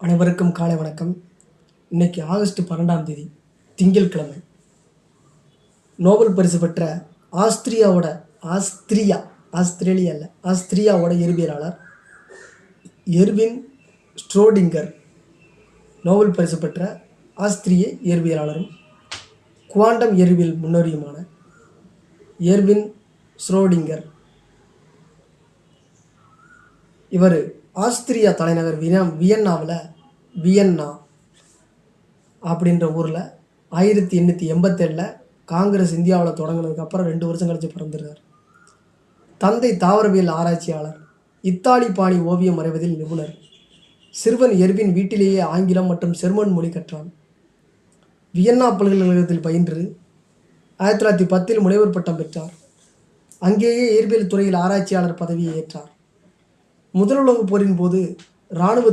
அனைவருக்கும் காலை வணக்கம். இன்னைக்கு ஆகஸ்ட் 12ஆம் தேதி திங்கட்கிழமை. நோபல் பரிசு பெற்ற ஆஸ்திரேலியாவோட இயற்பியலாளர் எர்வின் ஸ்ட்ரோடிங்கர், நோபல் பரிசு பெற்ற ஆஸ்திரிய இயற்பியலாளரும் குவாண்டம் இயற்பியல் முன்னோடியுமான எர்வின் ஸ்ட்ரோடிங்கர். இவர் ஆஸ்திரியா தலைநகர் வியன்னா அப்படின்ற ஊரில் 1887 காங்கிரஸ் இந்தியாவில் தொடங்கினதுக்கப்புறம் 2 வருஷம் கழிச்சு பிறந்துடுறார். தந்தை தாவரவியல் ஆராய்ச்சியாளர், இத்தாலி பாணி ஓவியம் வரைவதில் நிபுணர். சிறுவன் எர்வின் வீட்டிலேயே ஆங்கிலம் மற்றும் ஜெர்மன் மொழி கற்றான். வியன்னா பல்கலைக்கழகத்தில் பயின்று 1910 முனைவர் பட்டம் பெற்றார். அங்கேயே இயற்பியல் துறையில் ஆராய்ச்சியாளர் பதவியை ஏற்றார். முதல் உலகப் போரின் போது இராணுவ